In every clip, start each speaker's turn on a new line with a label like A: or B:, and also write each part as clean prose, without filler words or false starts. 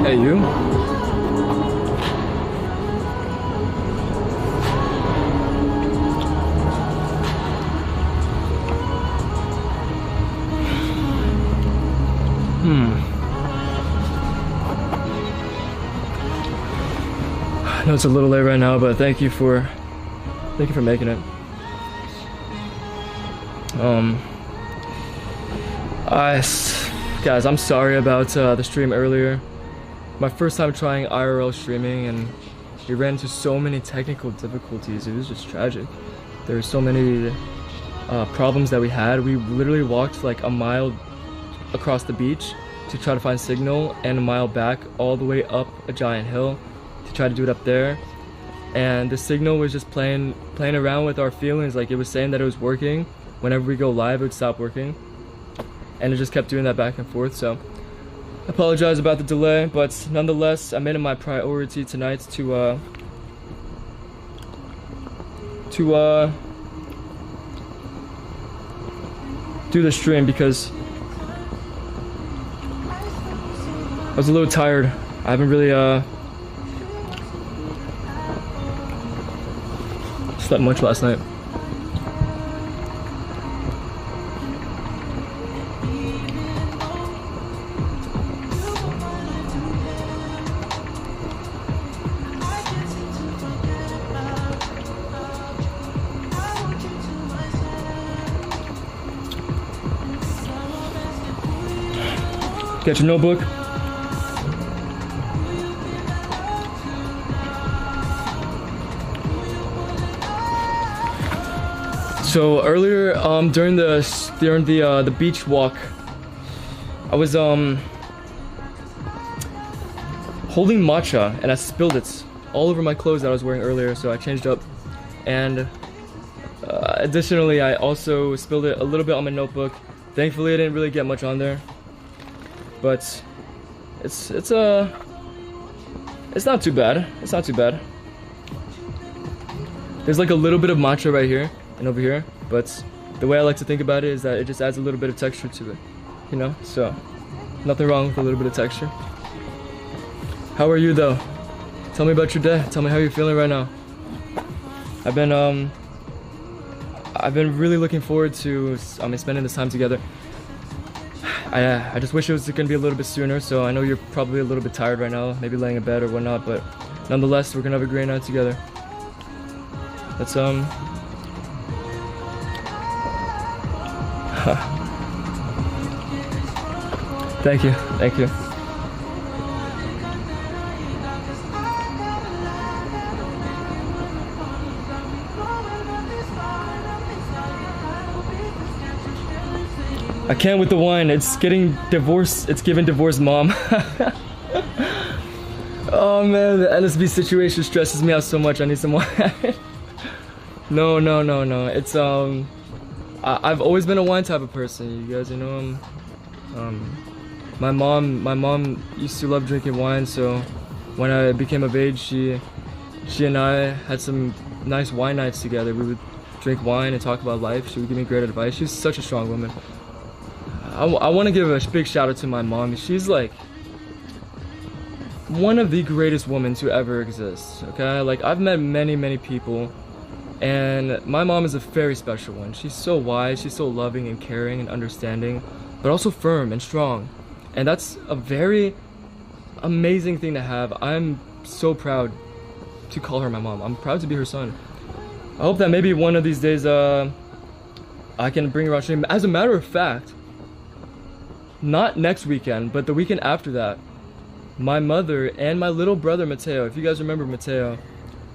A: Hey, you? I know it's a little late right now, but thank you for making it. Guys, I'm sorry about the stream earlier. My first time trying IRL streaming, and we ran into so many technical difficulties. It was just tragic. There were so many problems that we had. We literally walked like a mile across the beach to try to find signal, and a mile back all the way up a giant hill to try to do it up there. And the signal was just playing around with our feelings. Like, it was saying that it was working. Whenever we go live, it would stop working, and it just kept doing that back and forth. So I apologize about the delay, but nonetheless, I made it my priority tonight to do the stream, because I was a little tired. I haven't really slept much last night. Get your notebook. So earlier, during the beach walk, I was holding matcha, and I spilled it all over my clothes that I was wearing earlier. So I changed up, and additionally, I also spilled it a little bit on my notebook. Thankfully, I didn't really get much on there, but it's not too bad. It's not too bad. There's like a little bit of matcha right here and over here, but the way I like to think about it is that it just adds a little bit of texture to it, you know? So nothing wrong with a little bit of texture. How are you though? Tell me about your day. Tell me how you're feeling right now. I've been really looking forward to spending this time together. I just wish it was gonna be a little bit sooner, so I know you're probably a little bit tired right now, maybe laying in bed or whatnot, but nonetheless, we're gonna have a great night together. Let's Thank you. I can't with the wine. It's getting divorced. It's giving divorced mom. Oh man, the LSB situation stresses me out so much. I need some wine. No. It's I've always been a wine type of person. You guys, you know, my mom used to love drinking wine. So when I became of age, she and I had some nice wine nights together. We would drink wine and talk about life. She would give me great advice. She's such a strong woman. I want to give a big shout out to my mom. She's like one of the greatest women to ever exist. Okay, like I've met many people, and my mom is a very special one. She's so wise, she's so loving and caring and understanding, but also firm and strong, and that's a very amazing thing to have. I'm so proud to call her my mom. I'm proud to be her son. I hope that maybe one of these days I can bring her on stream. As a matter of fact, not next weekend, but the weekend after that, my mother and my little brother Mateo, if you guys remember Mateo,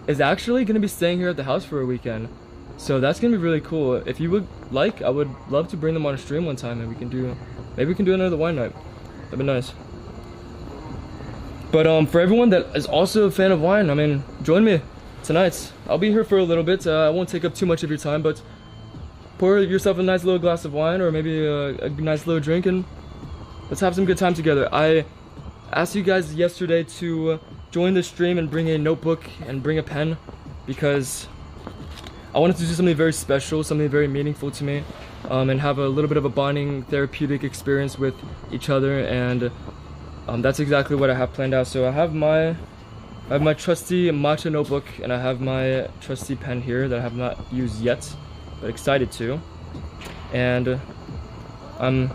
A: is actually going to be staying here at the house for a weekend. So that's going to be really cool. If you would like, I would love to bring them on a stream one time, and maybe we can do another wine night. That'd be nice. But for everyone that is also a fan of wine, I mean, join me tonight. I'll be here for a little bit. I won't take up too much of your time, but pour yourself a nice little glass of wine, or maybe a nice little drink, and let's have some good time together. I asked you guys yesterday to join the stream and bring a notebook and bring a pen, because I wanted to do something very special, something very meaningful to me, and have a little bit of a bonding therapeutic experience with each other, and that's exactly what I have planned out. So I have my trusty matcha notebook, and I have my trusty pen here that I have not used yet, but excited to. And I'm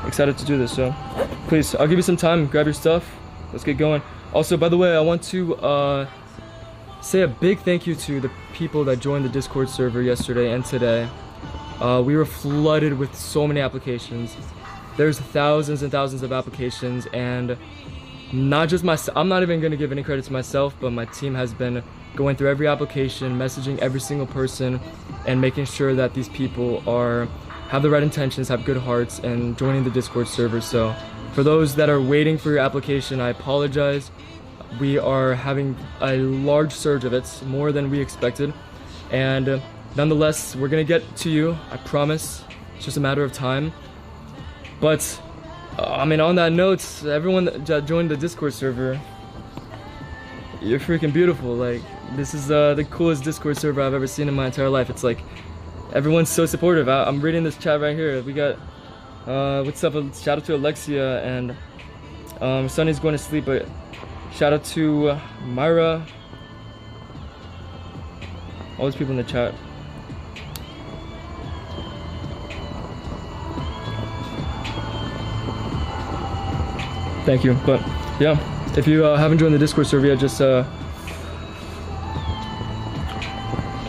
A: excited to do this, so please, I'll give you some time, grab your stuff, let's get going. Also, by the way, I want to say a big thank you to the people that joined the Discord server yesterday and today. We were flooded with so many applications. There's thousands and thousands of applications, and not just myself, I'm not even going to give any credit to myself, but my team has been going through every application, messaging every single person, and making sure that these people have the right intentions, have good hearts, and joining the Discord server. So for those that are waiting for your application, I apologize. We are having a large surge of it, more than we expected, and nonetheless, we're gonna get to you, I promise. It's just a matter of time. But I mean, on that note, everyone that joined the Discord server, you're freaking beautiful. Like, this is the coolest Discord server I've ever seen in my entire life. It's like, everyone's so supportive. I'm reading this chat right here. We got, what's up, shout out to Alexia, and Sunny's going to sleep, but shout out to Myra, all these people in the chat. Thank you. But yeah, if you haven't joined the Discord server yet, just give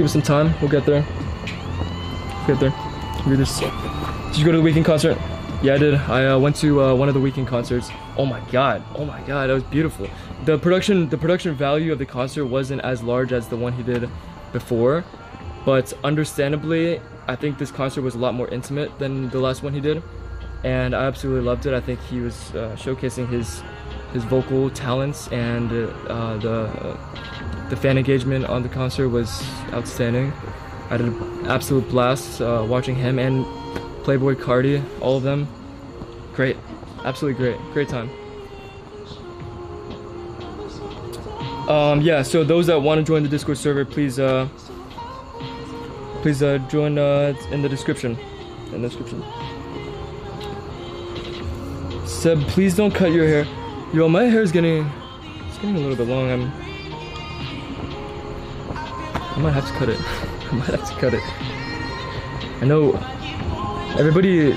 A: us some time. We'll get there. Read this. Did you go to the Weekend concert? Yeah, I did. I went to one of the Weekend concerts. Oh my god, that was beautiful. The production value of the concert wasn't as large as the one he did before, but understandably, I think this concert was a lot more intimate than the last one he did, and I absolutely loved it. I think he was showcasing his vocal talents, and the fan engagement on the concert was outstanding. I had an absolute blast watching him and Playboy Cardi, all of them. Great, absolutely great time. Yeah, so those that want to join the Discord server, please join in the description. Seb, please don't cut your hair. Yo, my hair is getting a little bit long. I might have to cut it. I know everybody,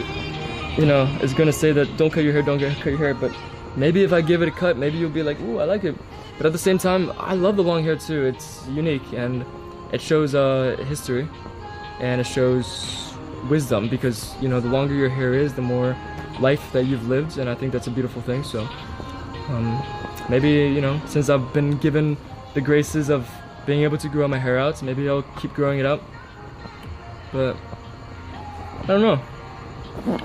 A: is gonna say that don't cut your hair, but maybe if I give it a cut, maybe you'll be like, ooh, I like it. But at the same time, I love the long hair too. It's unique, and it shows history, and it shows wisdom, because the longer your hair is, the more life that you've lived, and I think that's a beautiful thing. So maybe since I've been given the graces of being able to grow my hair out, maybe I'll keep growing it out, but I don't know.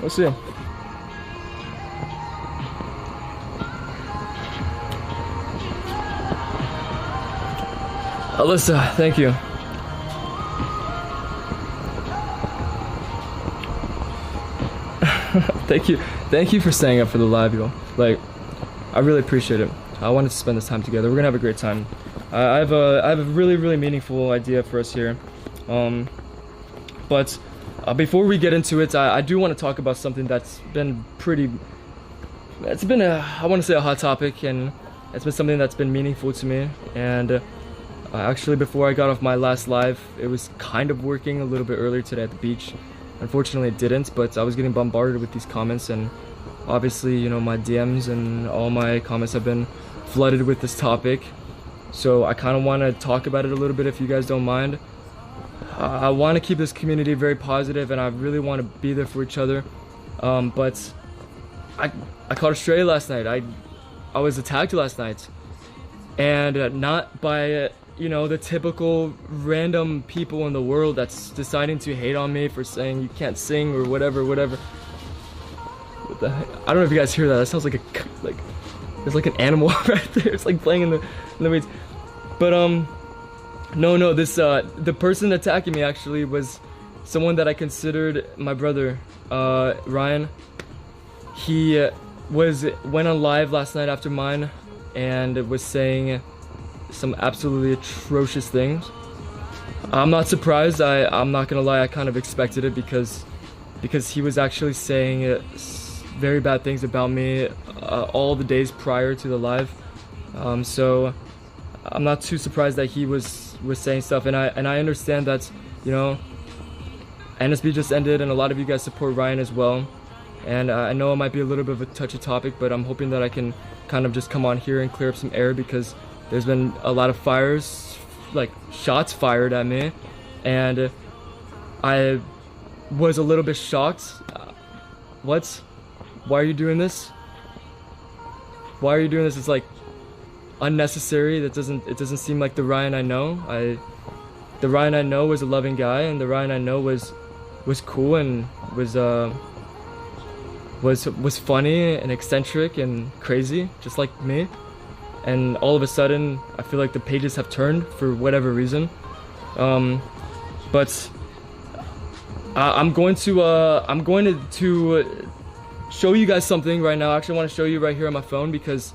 A: We'll see. Alyssa, thank you. Thank you for staying up for the live, yo. Like, I really appreciate it. I wanted to spend this time together. We're gonna have a great time. I have a really meaningful idea for us here. But before we get into it, I do want to talk about something that's been I want to say a hot topic, and it's been something that's been meaningful to me. And actually, before I got off my last live, it was kind of working a little bit earlier today at the beach. Unfortunately, it didn't, but I was getting bombarded with these comments, and obviously, my DMs and all my comments have been flooded with this topic. So I kind of want to talk about it a little bit, if you guys don't mind. I want to keep this community very positive, and I really want to be there for each other. But I caught a stray last night. I was attacked last night, and not by the typical random people in the world that's deciding to hate on me for saying you can't sing or whatever. What the heck? I don't know if you guys hear that. That sounds like there's like an animal right there. It's like playing in the weeds. But no, this the person attacking me actually was someone that I considered my brother, Ryan. He went on live last night after mine and was saying some absolutely atrocious things. I'm not surprised. I'm not gonna lie, I kind of expected it, because he was actually saying very bad things about me all the days prior to the live. So I'm not too surprised that he was saying stuff, and I understand that, you know, NSB just ended and a lot of you guys support Ryan as well. And I know it might be a little bit of a touchy topic, but I'm hoping that I can kind of just come on here and clear up some air, because there's been a lot of shots fired at me, and I was a little bit shocked. What? Why are you doing this? Why are you doing this? It's like unnecessary. It doesn't seem like the Ryan I know. The Ryan I know was a loving guy, and the Ryan I know was cool and was funny and eccentric and crazy, just like me. And all of a sudden, I feel like the pages have turned for whatever reason. But I'm going to show you guys something right now. I actually want to show you right here on my phone, because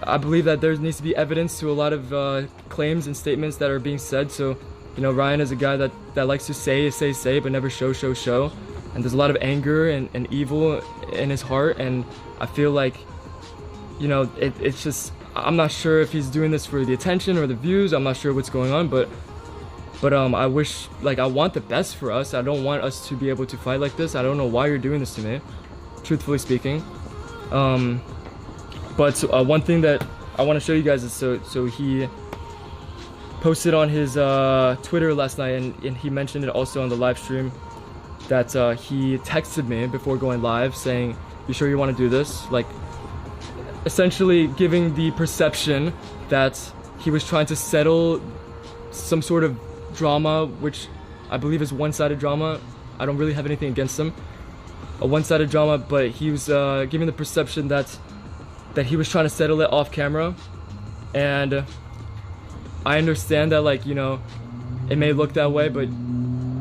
A: I believe that there needs to be evidence to a lot of claims and statements that are being said. So, you know, Ryan is a guy that likes to say, but never show. And there's a lot of anger and evil in his heart. And I feel like, you know, it's just, I'm not sure if he's doing this for the attention or the views. I'm not sure what's going on, but I wish, like, I want the best for us. I don't want us to be able to fight like this. I don't know why you're doing this to me, truthfully speaking. But one thing that I want to show you guys is, so he posted on his Twitter last night, and he mentioned it also on the live stream, that he texted me before going live saying, "You sure you want to do this?" Like, essentially giving the perception that he was trying to settle some sort of drama, which I believe is one-sided drama. I don't really have anything against him. A one-sided drama, but he was giving the perception that he was trying to settle it off camera. And I understand that, like, you know, it may look that way, but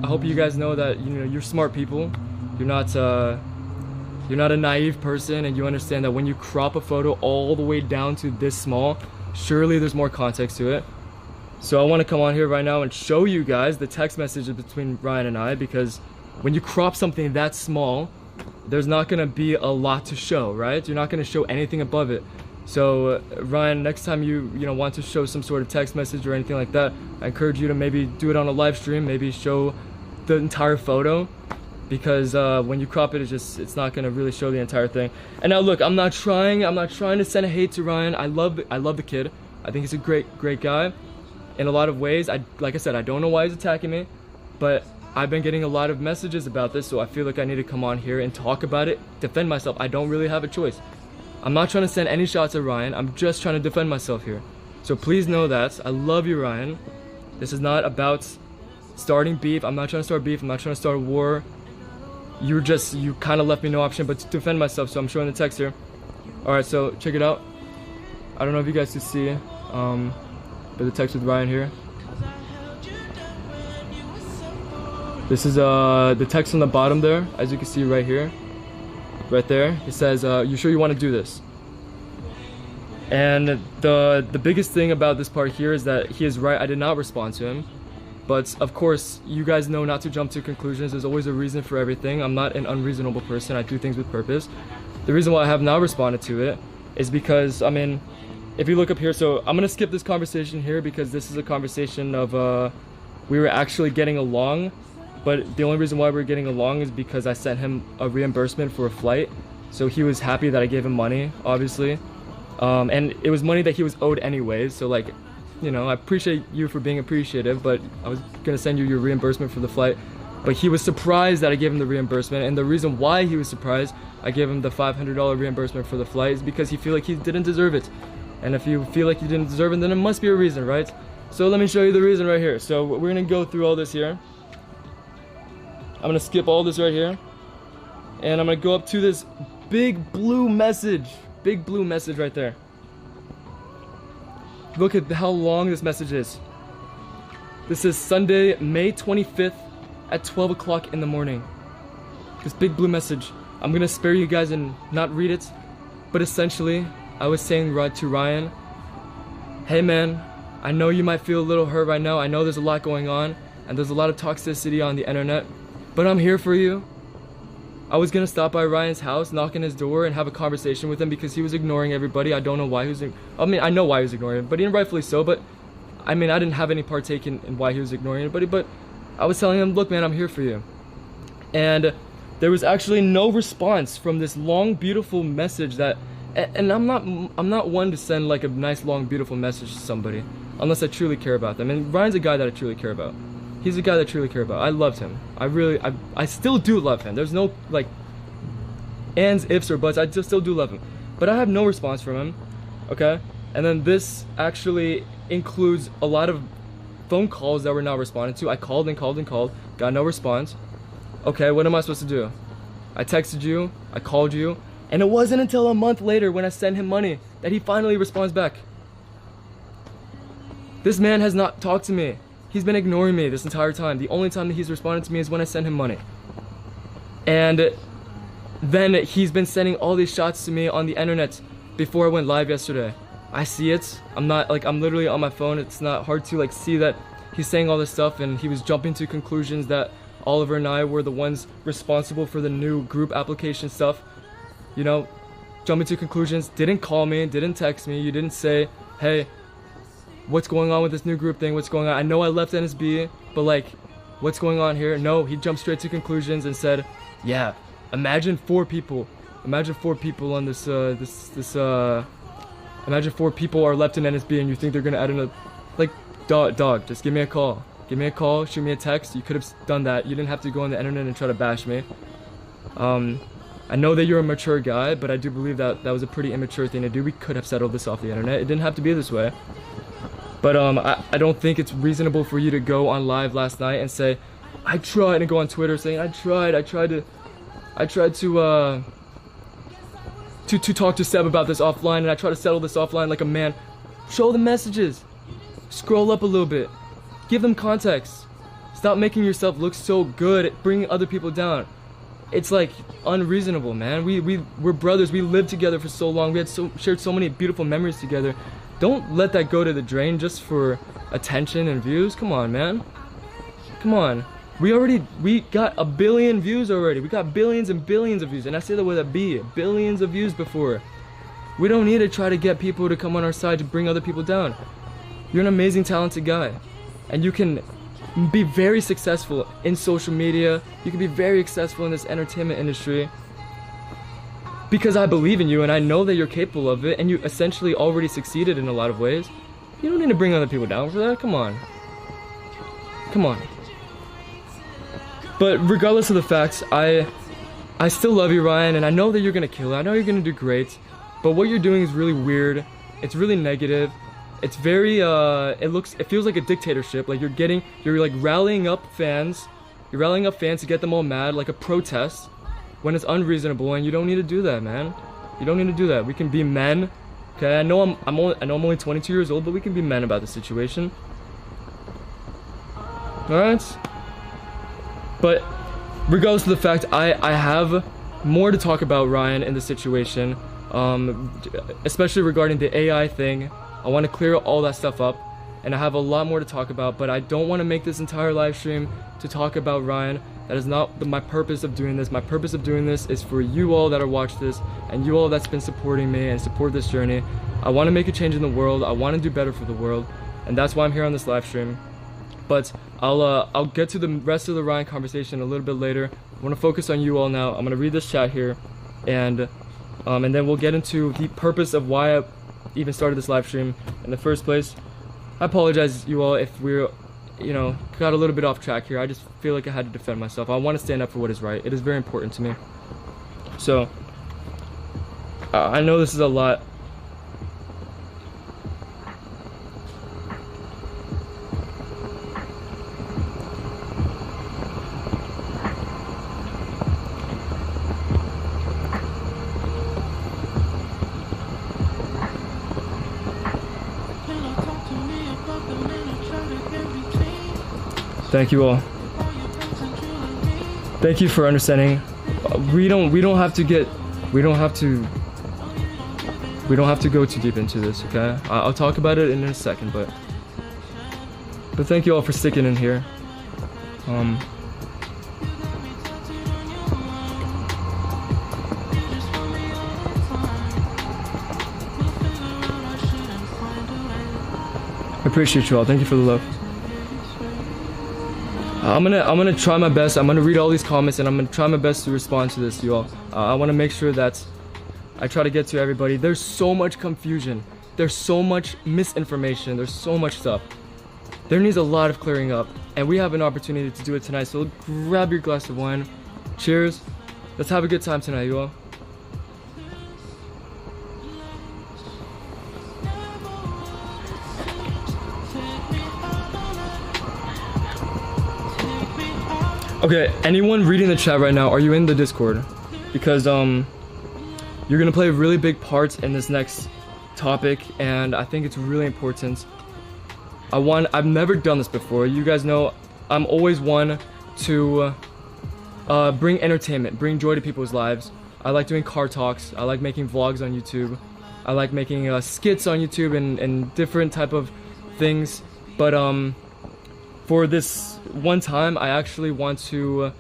A: I hope you guys know that, you know, you're smart people. You're not a naive person, and you understand that when you crop a photo all the way down to this small, surely there's more context to it. So I want to come on here right now and show you guys the text messages between Ryan and I, because when you crop something that small, there's not going to be a lot to show, right? You're not going to show anything above it. So Ryan, next time you want to show some sort of text message or anything like that, I encourage you to maybe do it on a live stream, maybe show the entire photo, because when you crop it, it's not going to really show the entire thing. And now look, I'm not trying to send hate to Ryan. I love the kid. I think he's a great guy in a lot of ways. Like I said, I don't know why he's attacking me, but I've been getting a lot of messages about this, so I feel like I need to come on here and talk about it, defend myself. I don't really have a choice. I'm not trying to send any shots at Ryan. I'm just trying to defend myself here. So please know that. I love you, Ryan. This is not about starting beef. I'm not trying to start beef. I'm not trying to start a war. You kind of left me no option but to defend myself, so I'm showing the text here. Alright, so check it out. I don't know if you guys can see, but the text with Ryan here. This is the text on the bottom there, as you can see right here. Right there, it says, "You sure you want to do this?" And the biggest thing about this part here is that he is right. I did not respond to him, but of course, you guys know not to jump to conclusions. There's always a reason for everything. I'm not an unreasonable person. I do things with purpose. The reason why I have not responded to it is because, I mean, if you look up here, so I'm gonna skip this conversation here because this is a conversation of we were actually getting along. But the only reason why we're getting along is because I sent him a reimbursement for a flight. So he was happy that I gave him money, obviously. And it was money that he was owed anyways. So, like, you know, I appreciate you for being appreciative, but I was gonna send you your reimbursement for the flight. But he was surprised that I gave him the reimbursement. And the reason why he was surprised I gave him the $500 reimbursement for the flight is because he feel like he didn't deserve it. And if you feel like you didn't deserve it, then it must be a reason, right? So let me show you the reason right here. So we're gonna go through all this here. I'm gonna skip all this right here, and I'm gonna go up to this big blue message right there. Look at how long this message is. This is Sunday, May 25th at 12 o'clock in the morning. This big blue message. I'm gonna spare you guys and not read it, but essentially, I was saying to Ryan, "Hey man, I know you might feel a little hurt right now. I know there's a lot going on, and there's a lot of toxicity on the internet. But I'm here for you. I was gonna stop by Ryan's house, knock on his door, and have a conversation with him because he was ignoring everybody. I don't know why he was. I mean, I know why he was ignoring everybody, and rightfully so. But I mean, I didn't have any partake in why he was ignoring anybody. But I was telling him, look, man, I'm here for you. And there was actually no response from this long, beautiful message that. And I'm not one to send like a nice, long, beautiful message to somebody unless I truly care about them. And Ryan's a guy that I truly care about. He's a guy that I truly care about. I loved him. I still do love him. There's no like ands, ifs, or buts. I just still do love him. But I have no response from him. Okay? And then this actually includes a lot of phone calls that were not responded to. I called and called and called. Got no response. Okay, what am I supposed to do? I texted you. I called you. And it wasn't until a month later when I sent him money that he finally responds back. This man has not talked to me. He's been ignoring me this entire time. The only time that he's responded to me is when I sent him money. And then he's been sending all these shots to me on the internet before I went live yesterday. I see it. I'm literally on my phone. It's not hard to like see that he's saying all this stuff, and he was jumping to conclusions that Oliver and I were the ones responsible for the new group application stuff. You know, jumping to conclusions, didn't call me, didn't text me, you didn't say, hey, what's going on with this new group thing, what's going on? I know I left NSB, but like, what's going on here? No, he jumped straight to conclusions and said, yeah, imagine 4 people on this, imagine 4 people are left in NSB and you think they're gonna add another, like, dog, just give me a call. Give me a call, shoot me a text. You could have done that. You didn't have to go on the internet and try to bash me. I know that you're a mature guy, but I do believe that that was a pretty immature thing to do. We could have settled this off the internet. It didn't have to be this way. But I don't think it's reasonable for you to go on live last night and say, I tried, and go on Twitter saying, I tried to talk to Seb about this offline, and I tried to settle this offline like a man. Show the messages. Scroll up a little bit. Give them context. Stop making yourself look so good at bringing other people down. It's like unreasonable, man. We're brothers. We lived together for so long. We had shared so many beautiful memories together. Don't let that go to the drain just for attention and views. Come on, man. Come on. We got a billion views already. We got billions and billions of views. And I say that with a B. Billions of views before. We don't need to try to get people to come on our side to bring other people down. You're an amazing, talented guy. And you can be very successful in social media. You can be very successful in this entertainment industry because I believe in you and I know that you're capable of it, and you essentially already succeeded in a lot of ways. You don't need to bring other people down for that. Come on. But regardless of the facts, I still love you, Ryan, and I know that you're gonna kill it. I know you're gonna do great, but what you're doing is really weird. It's really negative. It's very, it feels like a dictatorship. Like you're like rallying up fans. You're rallying up fans to get them all mad, like a protest, when it's unreasonable, and you don't need to do that, man. You don't need to do that. We can be men. Okay, I know I'm only 22 years old, but we can be men about the situation. Alright? But regardless of the fact, I have more to talk about Ryan in the situation, especially regarding the AI thing. I want to clear all that stuff up, and I have a lot more to talk about, but I don't want to make this entire live stream to talk about Ryan. That is not my purpose of doing this. My purpose of doing this is for you all that are watching this, and you all that's been supporting me and support this journey. I want to make a change in the world. I want to do better for the world, and that's why I'm here on this live stream. But I'll get to the rest of the Ryan conversation a little bit later. I want to focus on you all now. I'm gonna read this chat here, and then we'll get into the purpose of why I even started this live stream in the first place. I apologize, you all, if we're, got a little bit off track here. I just feel like I had to defend myself. I want to stand up for what is right. It is very important to me. So, I know this is a lot. Thank you all. Thank you for understanding. We don't have to go too deep into this, okay? I'll talk about it in a second, but thank you all for sticking in here. I appreciate you all. Thank you for the love. I'm gonna try my best. I'm gonna read all these comments and I'm gonna try my best to respond to this, you all. I want to make sure that I try to get to everybody. There's so much confusion. There's so much misinformation. There's so much stuff. There needs a lot of clearing up, and we have an opportunity to do it tonight. So grab your glass of wine. Cheers. Let's have a good time tonight, you all. Okay, anyone reading the chat right now, are you in the Discord? Because you're gonna play a really big part in this next topic, and I think it's really important. I've never done this before. You guys know I'm always one to bring entertainment, bring joy to people's lives. I like doing car talks. I like making vlogs on YouTube. I like making skits on YouTube and different type of things. But for this one time, I actually want to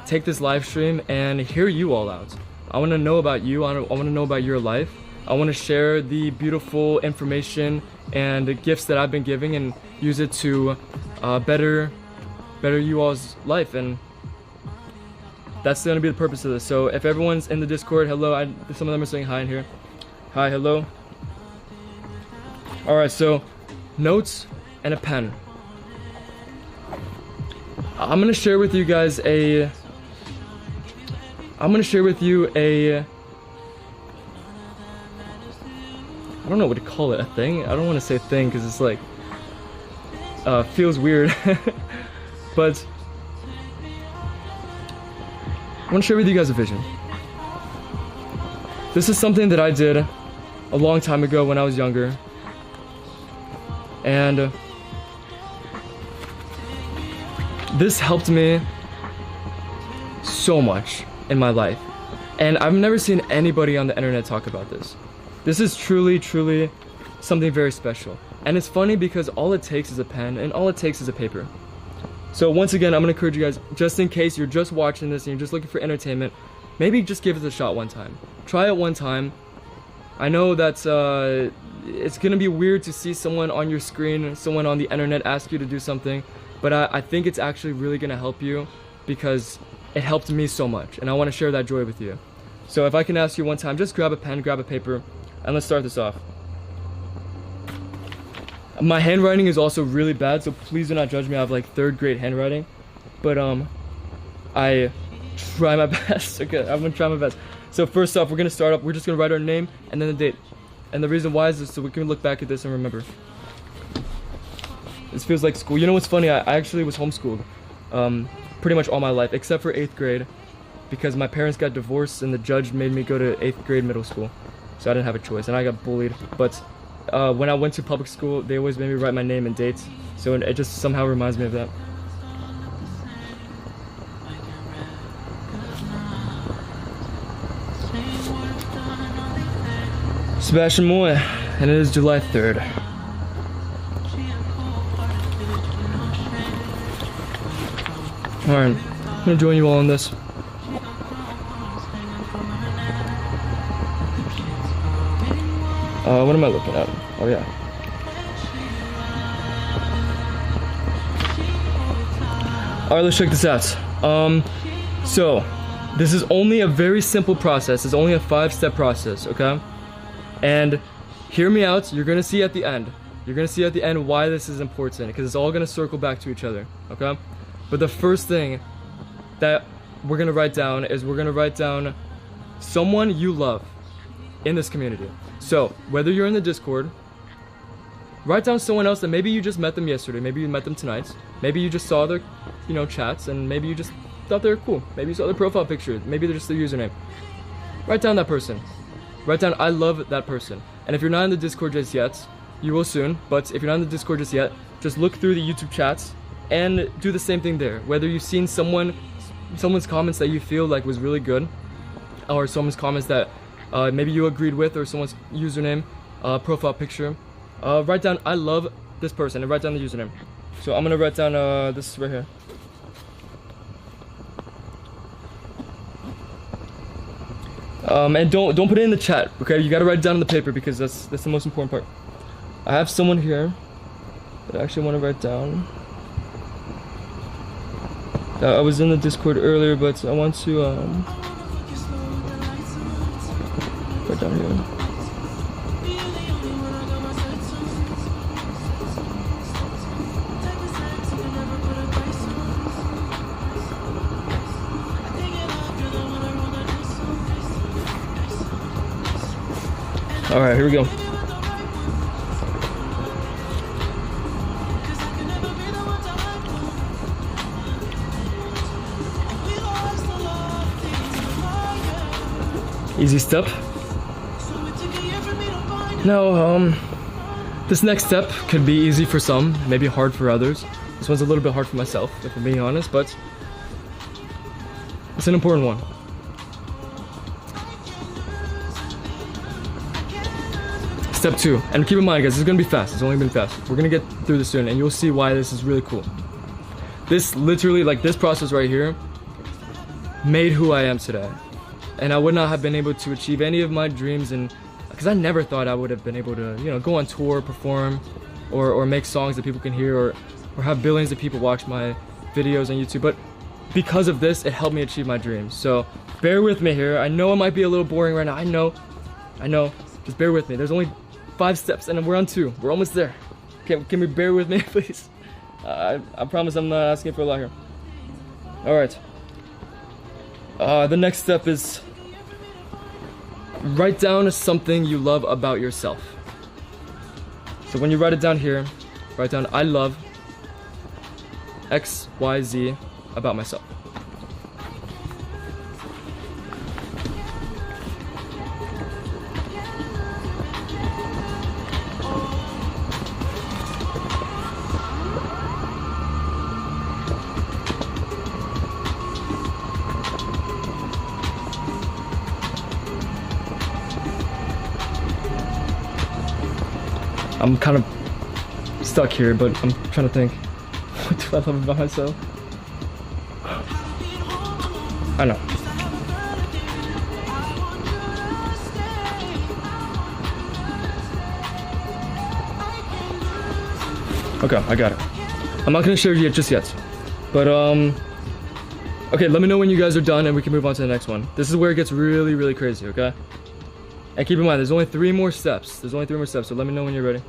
A: take this live stream and hear you all out. I want to know about you. I want to know about your life. I want to share the beautiful information and the gifts that I've been giving and use it to better you all's life, and that's going to be the purpose of this. So if everyone's in the Discord, hello. Some of them are saying hi in here. Hi, hello. Alright, so notes and a pen. I'm going to share with you guys I don't know what to call it, a thing? I don't want to say thing because it's like, feels weird. But I want to share with you guys a vision. This is something that I did a long time ago when I was younger. And this helped me so much in my life. And I've never seen anybody on the internet talk about this. This is truly, truly something very special. And it's funny because all it takes is a pen and all it takes is a paper. So once again, I'm going to encourage you guys, just in case you're just watching this and you're just looking for entertainment, maybe just give it a shot one time. Try it one time. I know that it's going to be weird to see someone on your screen, someone on the internet ask you to do something, but I think it's actually really going to help you because it helped me so much, and I want to share that joy with you. So if I can ask you one time, just grab a pen, grab a paper, and let's start this off. My handwriting is also really bad, so please do not judge me. I have like 3rd grade handwriting, but I try my best. Okay, I'm gonna try my best. So first off, we're gonna start up. We're just gonna write our name and then the date. And the reason why is this so we can look back at this and remember. This feels like school. You know what's funny? I actually was homeschooled pretty much all my life, except for 8th grade, because my parents got divorced and the judge made me go to 8th grade middle school. So I didn't have a choice, and I got bullied. But when I went to public school, they always made me write my name and dates. So it just somehow reminds me of that. SebastianMoy, and it is July 3rd. Alright, I'm gonna join you all on this. What am I looking at? Oh yeah. Alright, let's check this out. So this is only a very simple process. It's only a 5-step process, okay? And hear me out. You're gonna see at the end. You're gonna see at the end why this is important, because it's all gonna circle back to each other, okay? But the first thing that we're gonna write down is we're gonna write down someone you love in this community. So whether you're in the Discord, write down someone else that maybe you just met them yesterday, maybe you met them tonight, maybe you just saw their, chats, and maybe you just thought they were cool. Maybe you saw their profile picture, maybe they're just their username. Write down that person. Write down, I love that person. And if you're not in the Discord just yet, you will soon, but if you're not in the Discord just yet, just look through the YouTube chats and do the same thing there. Whether you've seen someone's comments that you feel like was really good, or someone's comments that maybe you agreed with, or someone's username, profile picture, write down, I love this person, and write down the username. So I'm gonna write down this right here. And don't put it in the chat, okay? You gotta write it down on the paper because that's the most important part. I have someone here that I actually want to write down. I was in the Discord earlier, but I want to write down here. All right, here we go. Easy step. Now, this next step could be easy for some, maybe hard for others. This one's a little bit hard for myself, if I'm being honest, but it's an important one. Step 2, and keep in mind guys, this is gonna be fast, it's only been fast. We're gonna get through this soon and you'll see why this is really cool. This literally, like this process right here, made who I am today. And I would not have been able to achieve any of my dreams, and because I never thought I would have been able to, you know, go on tour, perform, or make songs that people can hear, or have billions of people watch my videos on YouTube. But because of this, it helped me achieve my dreams. So bear with me here. I know it might be a little boring right now. I know. Just bear with me. There's only 5 steps and we're on 2. We're almost there. Can we bear with me, please? I promise I'm not asking for a lot here. All right. The next step is write down something you love about yourself. So when you write it down here, write down I love XYZ about myself. I'm kind of stuck here, but I'm trying to think. What do I love about myself? I know. Okay, I got it. I'm not gonna share it just yet. But okay, let me know when you guys are done and we can move on to the next one. This is where it gets really, really crazy, okay? And keep in mind, there's only 3 more steps. So let me know when you're ready.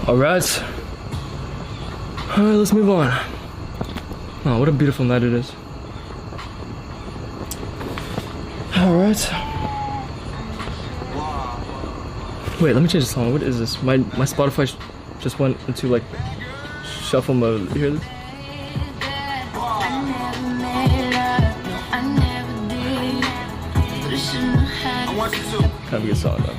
A: Alright, let's move on. Oh, what a beautiful night it is. Alright. Wait, let me change the song. What is this? My Spotify just went into like shuffle mode. You hear this? Kind of a good song though.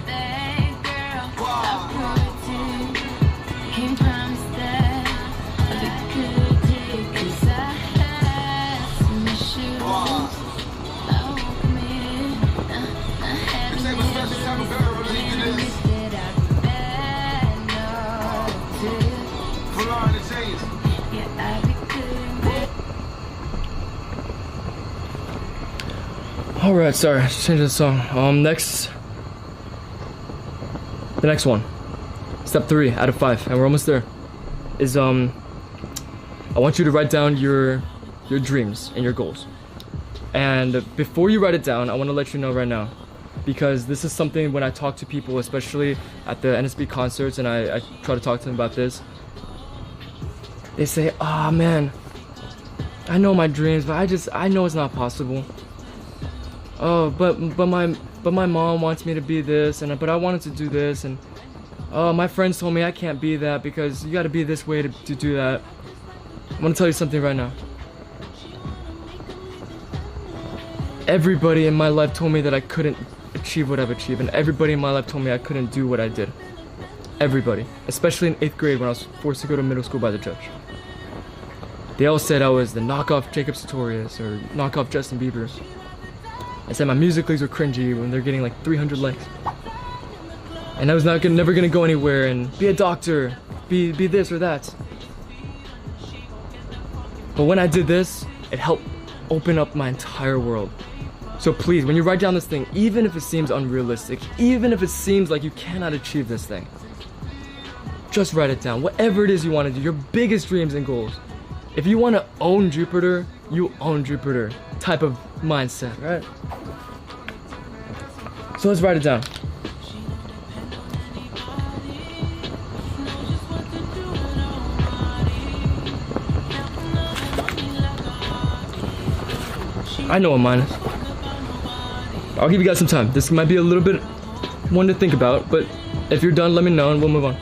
A: Alright, sorry, just changed the song. The next one, step 3 out of 5, and we're almost there, is I want you to write down your dreams and your goals. And before you write it down, I want to let you know right now, because this is something when I talk to people, especially at the NSB concerts, and I try to talk to them about this, they say, "Ah, man, I know my dreams, but I know it's not possible. Oh, but but my mom wants me to be this, and but I wanted to do this, and my friends told me I can't be that because you gotta be this way to do that. I'm gonna tell you something right now. Everybody in my life told me that I couldn't achieve what I've achieved, and everybody in my life told me I couldn't do what I did. Everybody, especially in 8th grade when I was forced to go to middle school by the judge. They all said I was the knockoff Jacob Sartorius or knockoff Justin Bieber. I said my music leagues were cringy when they're getting like 300 likes. And I was never gonna go anywhere and be a doctor, be this or that. But when I did this, it helped open up my entire world. So please, when you write down this thing, even if it seems unrealistic, even if it seems like you cannot achieve this thing, just write it down. Whatever it is you want to do, your biggest dreams and goals. If you want to own Jupiter, you own Jupiter type of mindset, right? So let's write it down. I know what mine is. I'll give you guys some time. This might be a little bit one to think about, but if you're done, let me know and we'll move on.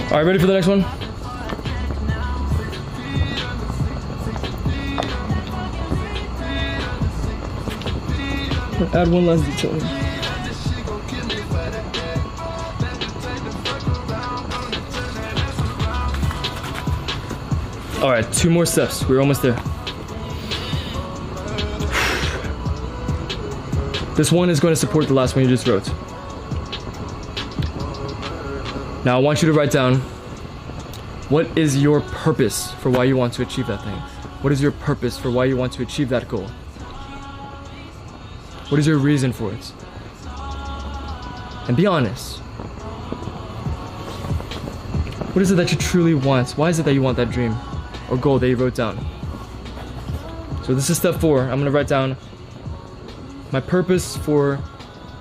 A: All right, ready for the next one? Add one last detail. All right, 2 more steps. We're almost there. This one is going to support the last one you just wrote. Now I want you to write down, what is your purpose for why you want to achieve that thing? What is your purpose for why you want to achieve that goal? What is your reason for it? And be honest. What is it that you truly want? Why is it that you want that dream or goal that you wrote down? So this is step 4. I'm gonna write down my purpose for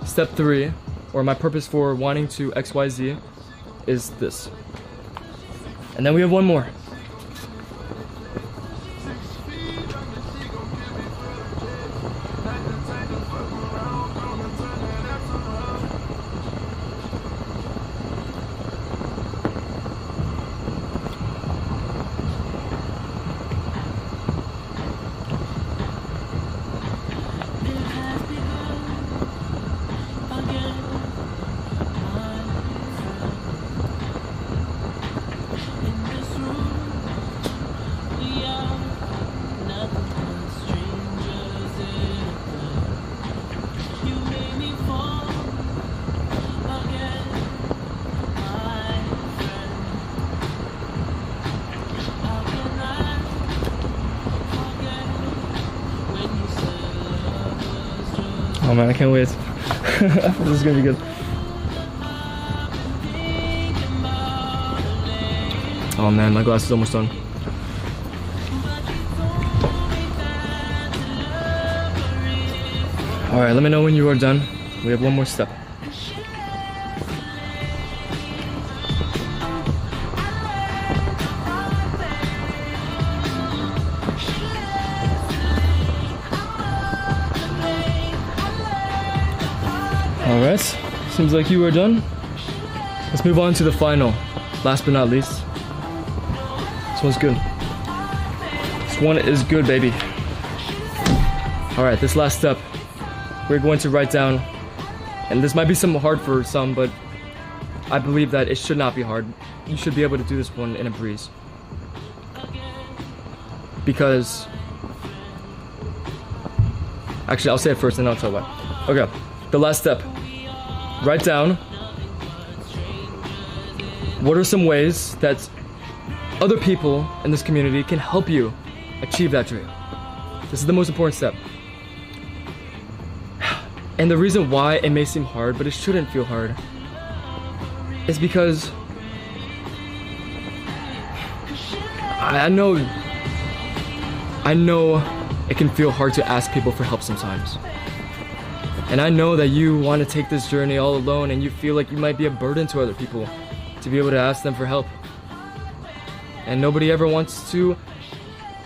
A: step 3, or my purpose for wanting to XYZ is this. And then we have one more. Oh man, I can't wait. This is gonna be good. Oh man, my glass is almost done. Alright, let me know when you are done. We have one more step. Alright, seems like you are done. Let's move on to the final. Last but not least. This one's good. This one is good, baby. Alright, this last step. We're going to write down, and this might be hard for some, but I believe that it should not be hard. You should be able to do this one in a breeze. Because Actually, I'll say it first and then I'll tell why. Okay, the last step. Write down what are some ways that other people in this community can help you achieve that dream. This is the most important step. And the reason why it may seem hard, but it shouldn't feel hard, is because I know it can feel hard to ask people for help sometimes. And I know that you want to take this journey all alone and you feel like you might be a burden to other people to be able to ask them for help. And nobody ever wants to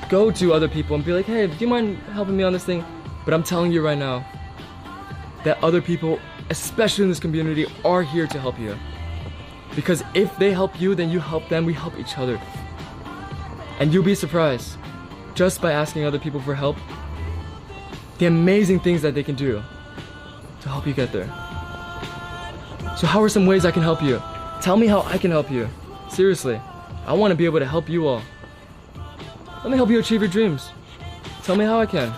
A: go to other people and be like, hey, do you mind helping me on this thing? But I'm telling you right now that other people, especially in this community, are here to help you. Because if they help you, then you help them, we help each other. And you'll be surprised, just by asking other people for help, the amazing things that they can do to help you get there. So how are some ways I can help you? Tell me how I can help you. Seriously, I want to be able to help you all. Let me help you achieve your dreams. Tell me how I can.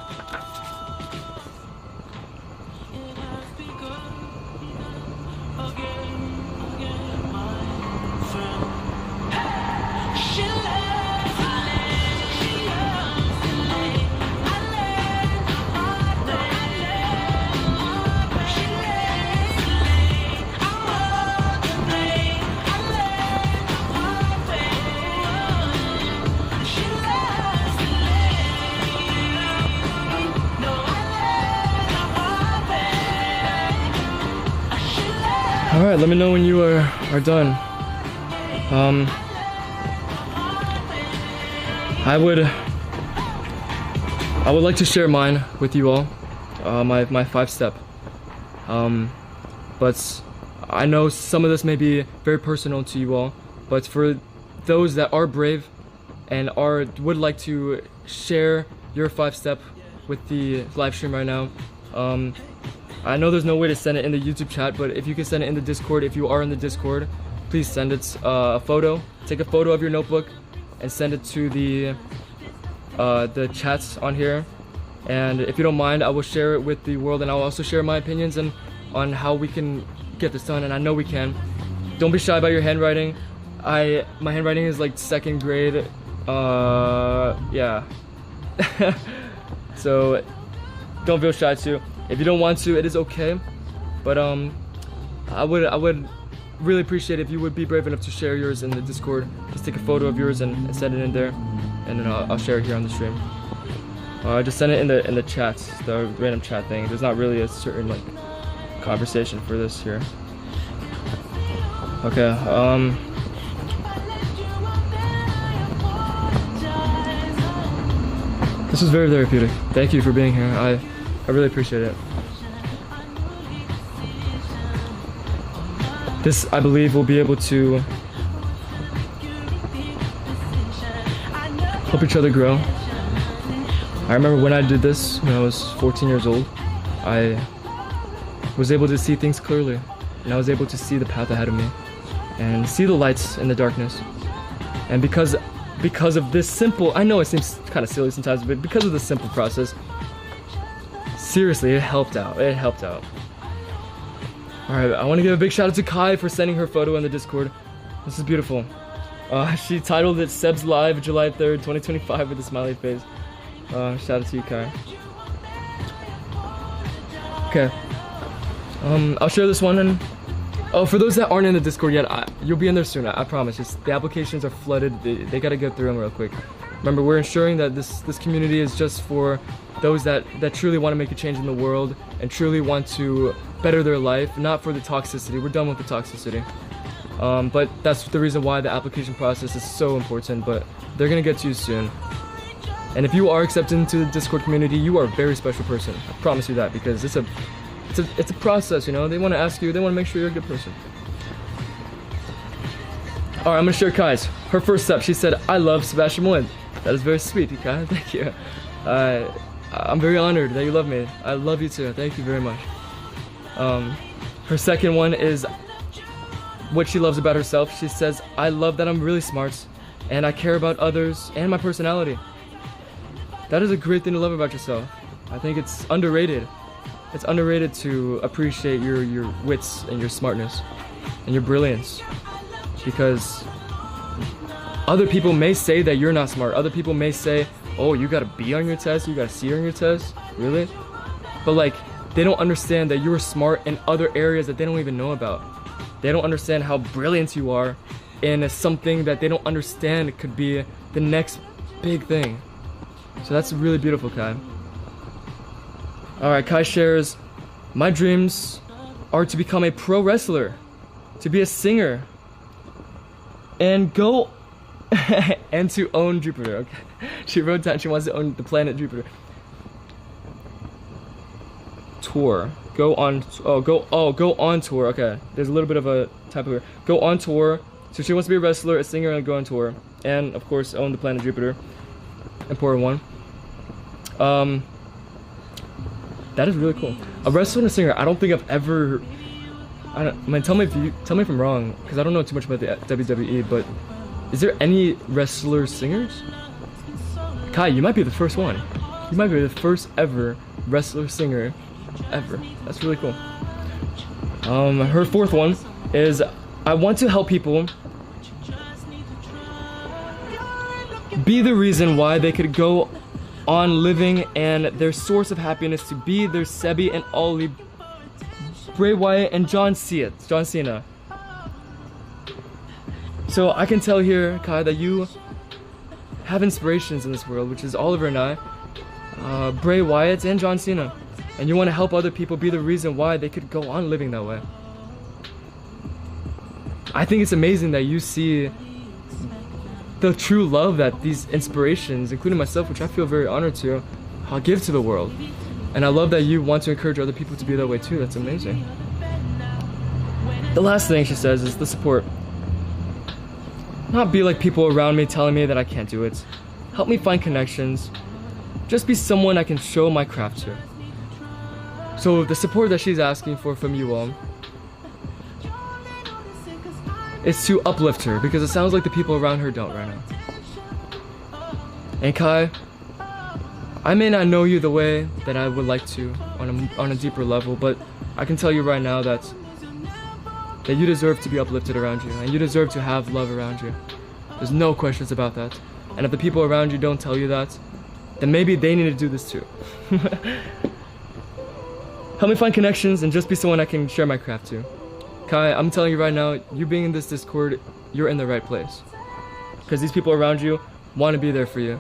A: Alright, let me know when you are done. I would like to share mine with you all, my 5-step. But I know some of this may be very personal to you all, but for those that are brave and would like to share your 5-step with the live stream right now, I know there's no way to send it in the YouTube chat, but if you can send it in the Discord, if you are in the Discord, please send it a photo. Take a photo of your notebook and send it to the chats on here. And if you don't mind, I will share it with the world, and I'll also share my opinions on how we can get this done, and I know we can. Don't be shy about your handwriting. My handwriting is like 2nd grade. Yeah. So don't feel shy too. If you don't want to, it is okay. But I would really appreciate if you would be brave enough to share yours in the Discord. Just take a photo of yours and send it in there, and then I'll share it here on the stream. Just send it in the chats, the random chat thing. There's not really a certain like conversation for this here. Okay. This was very therapeutic. Thank you for being here. I really appreciate it. This, I believe, will be able to help each other grow. I remember when I did this, when I was 14 years old, I was able to see things clearly, and I was able to see the path ahead of me, and see the lights in the darkness. And because of this simple, I know it seems kind of silly sometimes, but because of this simple process, seriously, it helped out. It helped out. Alright, I want to give a big shout out to Kai for sending her photo in the Discord. This is beautiful. She titled it Seb's Live, July 3rd, 2025 with a smiley face. Shout out to you, Kai. Okay. I'll share this one, and for those that aren't in the Discord yet, you'll be in there soon, I promise. Just the applications are flooded. They gotta get through them real quick. Remember, we're ensuring that this community is just for those that truly want to make a change in the world and truly want to better their life, not for the toxicity. We're done with the toxicity. But that's the reason why the application process is so important, but they're gonna get to you soon. And if you are accepted into the Discord community, you are a very special person. I promise you that, because it's a process, you know? They want to ask you, they want to make sure you're a good person. Alright, I'm gonna share Kai's. Her first step, she said, I love SebastianMoy. That is very sweet, Kai. Thank you. I'm very honored that you love me. I love you too. Thank you very much. Her second one is what she loves about herself. She says, I love that I'm really smart and I care about others and my personality. That is a great thing to love about yourself. I think it's underrated. It's underrated to appreciate your wits and your smartness and your brilliance, because other people may say that you're not smart. Other people may say, oh, you got a B on your test, you got a C on your test, really? But like, they don't understand that you're smart in other areas that they don't even know about. They don't understand how brilliant you are in something that they don't understand could be the next big thing. So that's really beautiful, Kai. Alright, Kai shares, my dreams are to become a pro wrestler, to be a singer, and go and to own Jupiter. Okay. She wrote down she wants to own the planet Jupiter. Tour. Go on tour. Okay. There's a little bit of a typo here. Go on tour. So she wants to be a wrestler, a singer, and go on tour. And of course own the planet Jupiter. Important one. That is really cool. A wrestler and a singer. I don't think I've ever. Tell me if I'm wrong, because I don't know too much about the WWE. But is there any wrestler singers? Kai, you might be the first one. You might be the first ever wrestler singer ever. That's really cool. Her fourth one is, I want to help people be the reason why they could go on living and their source of happiness to be their Sebi and Ollie, Bray Wyatt and John Cena. So I can tell here, Kai, that you have inspirations in this world, which is Oliver and I, Bray Wyatt and John Cena. And you want to help other people be the reason why they could go on living that way. I think it's amazing that you see the true love that these inspirations, including myself, which I feel very honored to, give to the world. And I love that you want to encourage other people to be that way too. That's amazing. The last thing she says is the support. Not be like people around me telling me that I can't do it. Help me find connections. Just be someone I can show my craft to. So the support that she's asking for from you all is to uplift her, because it sounds like the people around her don't right now. And Kai, I may not know you the way that I would like to on a deeper level, but I can tell you right now that you deserve to be uplifted around you, and you deserve to have love around you. There's no questions about that. And if the people around you don't tell you that, then maybe they need to do this too. Help me find connections and just be someone I can share my craft to. Kai, I'm telling you right now, you being in this Discord, you're in the right place. Because these people around you want to be there for you.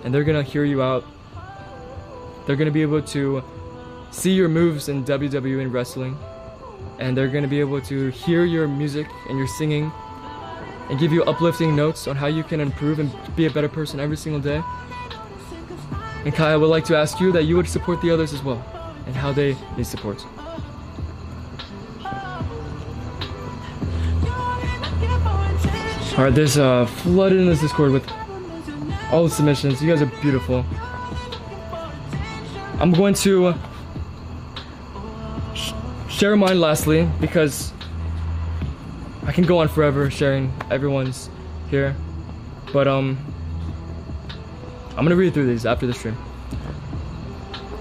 A: And they're going to hear you out. They're going to be able to see your moves in WWE and wrestling. And they're going to be able to hear your music and your singing and give you uplifting notes on how you can improve and be a better person every single day. And Kai, I would like to ask you that you would support the others as well, and how they need support. Alright, there's flooded in this Discord with all the submissions. You guys are beautiful. I'm going to share mine lastly, because I can go on forever sharing everyone's here. But I'm gonna read through these after the stream.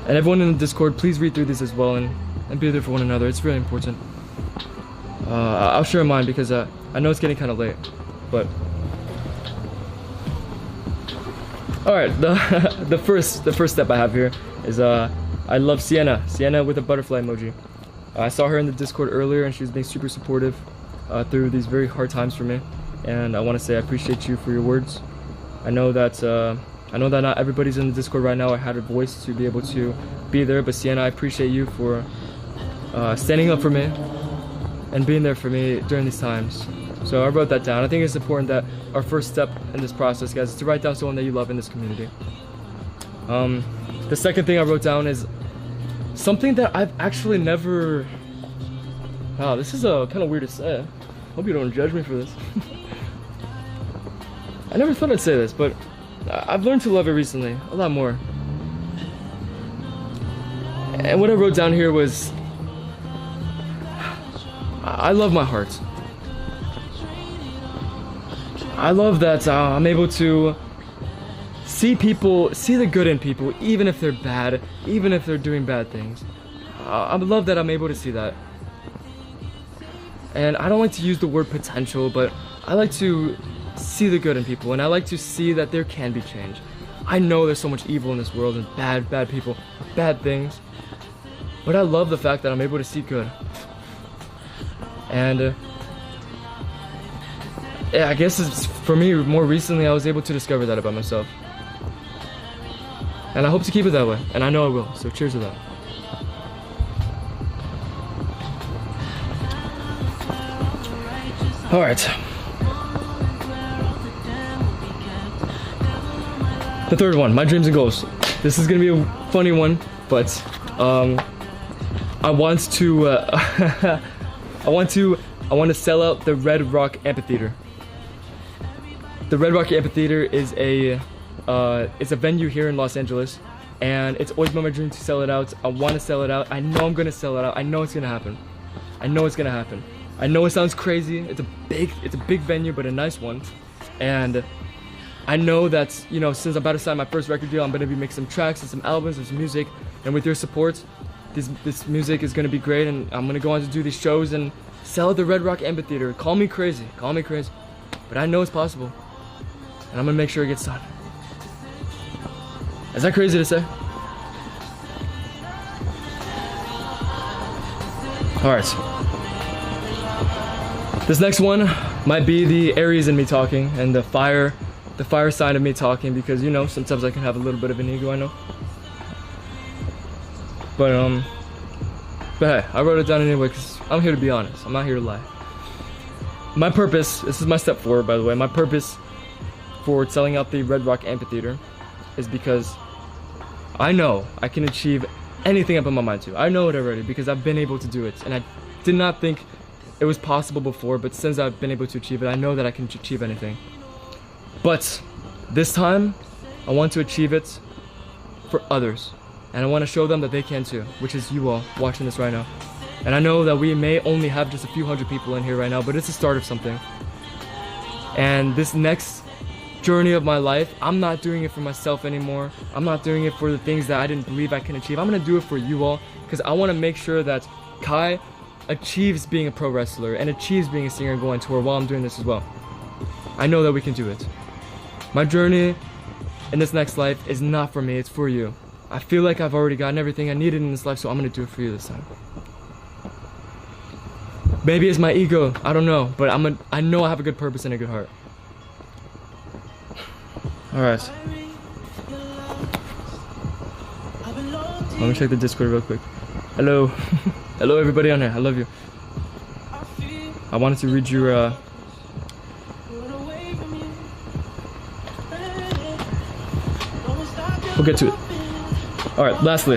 A: And everyone in the Discord, please read through these as well and be there for one another. It's really important. I'll share mine because I know it's getting kind of late. But all right, the first step I have here is I love Sienna with a butterfly emoji. I saw her in the Discord earlier, and she was being super supportive through these very hard times for me. And I want to say I appreciate you for your words. I know that not everybody's in the Discord right now. I had a voice to be able to be there, but Sienna, I appreciate you for standing up for me and being there for me during these times. So I wrote that down. I think it's important that our first step in this process, guys, is to write down someone that you love in this community. The second thing I wrote down is something that I've actually never... Wow, this is kind of weird to say. Hope you don't judge me for this. I never thought I'd say this, but I've learned to love it recently, a lot more. And what I wrote down here was, I love my heart. I love that I'm able to see people, see the good in people, even if they're bad, even if they're doing bad things. I love that I'm able to see that. And I don't like to use the word potential, but I like to see the good in people, and I like to see that there can be change. I know there's so much evil in this world and bad people, bad things, but I love the fact that I'm able to see good. And yeah, I guess it's, for me, more recently I was able to discover that about myself. And I hope to keep it that way, and I know I will, so cheers to that. Alright. The third one, my dreams and goals. This is gonna be a funny one, but I want to sell out the Red Rock Amphitheater. The Red Rock Amphitheater is a venue here in Los Angeles, and it's always been my dream to sell it out. I want to sell it out. I know I'm gonna sell it out. I know it's gonna happen. I know it's gonna happen. I know it sounds crazy. It's a big venue, but a nice one. And I know that, you know, since I'm about to sign my first record deal, I'm gonna be making some tracks and some albums and some music. And with your support, this music is gonna be great, and I'm gonna go on to do these shows and sell at the Red Rock Amphitheater. Call me crazy, but I know it's possible, and I'm gonna make sure it gets done. Is that crazy to say? All right. This next one might be the Aries in me talking, and the fire side of me talking, because, you know, sometimes I can have a little bit of an ego, I know. But hey, I wrote it down anyway because I'm here to be honest. I'm not here to lie. My purpose, this is my step forward, by the way, my purpose for selling out the Red Rock Amphitheater is because I know I can achieve anything I put my mind to. I know it already because I've been able to do it, and I did not think it was possible before, but since I've been able to achieve it, I know that I can achieve anything. But this time, I want to achieve it for others, and I want to show them that they can too, which is you all watching this right now. And I know that we may only have just a few hundred people in here right now, but it's the start of something. And this next journey of my life, I'm not doing it for myself anymore. I'm not doing it for the things that I didn't believe I can achieve. I'm gonna do it for you all, because I want to make sure that Kai achieves being a pro wrestler and achieves being a singer and going on tour while I'm doing this as well. I know that we can do it. My journey in this next life is not for me, it's for you. I feel like I've already gotten everything I needed in this life, so I'm gonna do it for you this time. Maybe it's my ego, I don't know, but I know I have a good purpose and a good heart. Alright. Let me check the Discord real quick. Hello. Hello everybody on there, I love you. I wanted to read your we'll get to it. Alright, lastly,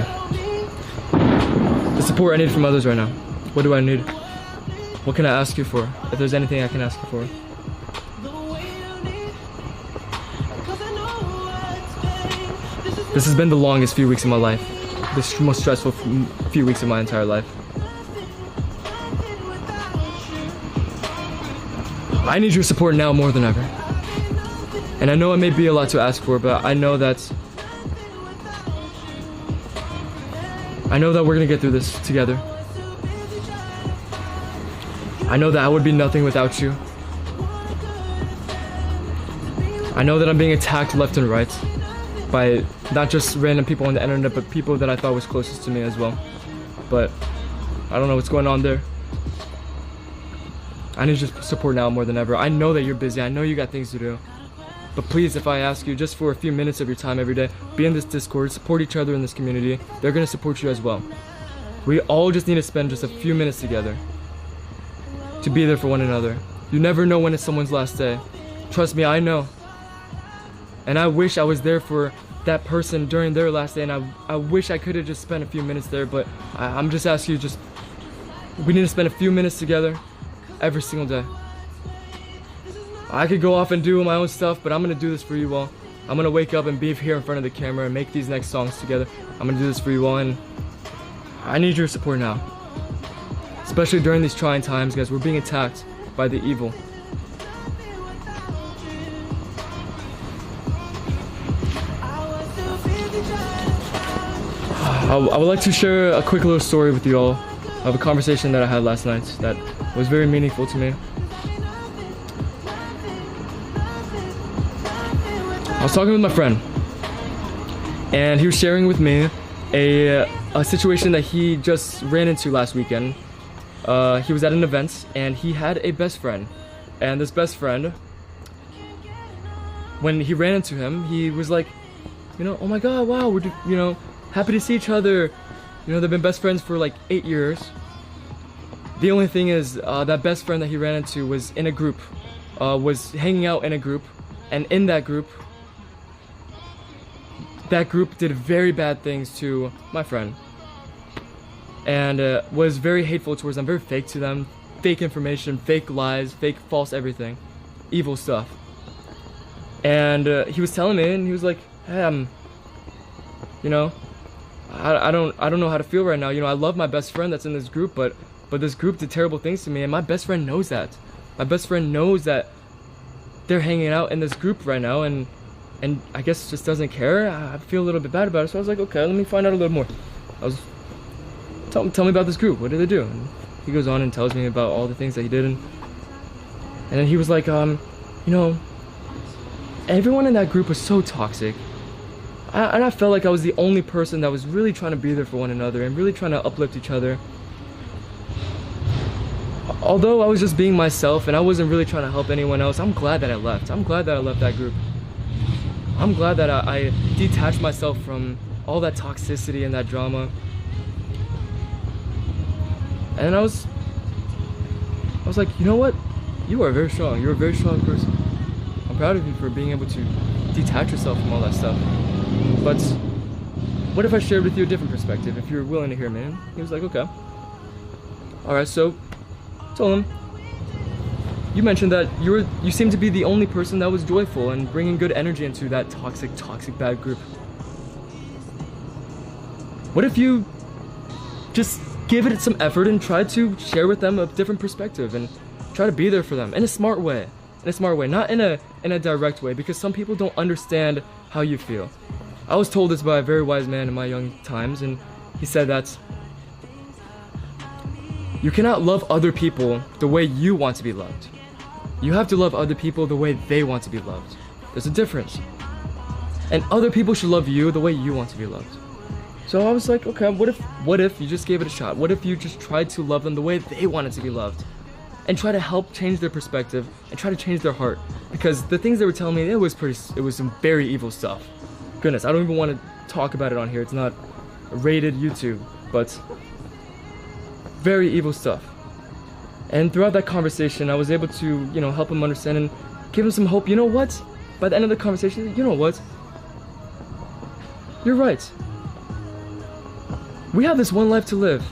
A: the support I need from others right now. What do I need? What can I ask you for? If there's anything I can ask you for. This has been the longest few weeks of my life. The most stressful few weeks of my entire life. I need your support now more than ever. And I know it may be a lot to ask for, but I know that we're gonna get through this together. I know that I would be nothing without you. I know that I'm being attacked left and right by not just random people on the internet, but people that I thought was closest to me as well. But I don't know what's going on there. I need your support now more than ever. I know that you're busy. I know you got things to do. But please, if I ask you just for a few minutes of your time every day, be in this Discord, support each other in this community. They're gonna support you as well. We all just need to spend just a few minutes together to be there for one another. You never know when it's someone's last day. Trust me, I know. And I wish I was there for that person during their last day, and I wish I could have just spent a few minutes there, but I'm just asking you, we need to spend a few minutes together every single day. I could go off and do my own stuff, but I'm gonna do this for you all. I'm gonna wake up and be here in front of the camera and make these next songs together. I'm gonna do this for you all, and I need your support now. Especially during these trying times, guys. We're being attacked by the evil. I would like to share a quick little story with you all of a conversation that I had last night that was very meaningful to me. I was talking with my friend, and he was sharing with me a situation that he just ran into last weekend. He was at an event, and he had a best friend, and this best friend, when he ran into him, he was like, oh my god, wow, we're happy to see each other. They've been best friends for like 8 years. The only thing is, that best friend that he ran into was in a group, was hanging out in a group, and in that group did very bad things to my friend, and was very hateful towards them, very fake to them, fake information, fake lies, fake false everything, evil stuff. And he was telling me, and he was like, hey, I don't know how to feel right now. I love my best friend that's in this group, but this group did terrible things to me, and my best friend knows that. My best friend knows that they're hanging out in this group right now, and I guess just doesn't care. I feel a little bit bad about it, so I was like, okay, let me find out a little more. Tell me about this group. What did they do? And he goes on and tells me about all the things that he did, and then he was like, everyone in that group was so toxic. And I felt like I was the only person that was really trying to be there for one another and really trying to uplift each other. Although I was just being myself and I wasn't really trying to help anyone else, I'm glad that I left. I'm glad that I left that group. I'm glad that I detached myself from all that toxicity and that drama. And I was like, you know what? You are very strong. You're a very strong person. I'm proud of you for being able to detach yourself from all that stuff. But what if I shared with you a different perspective, if you're willing to hear me? And he was like, okay. Alright, so told him, you mentioned that you seem to be the only person that was joyful and bringing good energy into that toxic bad group. What if you just give it some effort and try to share with them a different perspective and try to be there for them in a smart way? Not in a direct way, because some people don't understand how you feel. I was told this by a very wise man in my young times, and he said that you cannot love other people the way you want to be loved. You have to love other people the way they want to be loved. There's a difference. And other people should love you the way you want to be loved. So I was like, okay, what if you just gave it a shot? What if you just tried to love them the way they wanted to be loved? And try to help change their perspective and try to change their heart. Because the things they were telling me, it was some very evil stuff. Goodness, I don't even want to talk about it on here. It's not rated YouTube, but very evil stuff. And throughout that conversation, I was able to, help him understand and give him some hope. You know what? By the end of the conversation, you know what? You're right. We have this one life to live.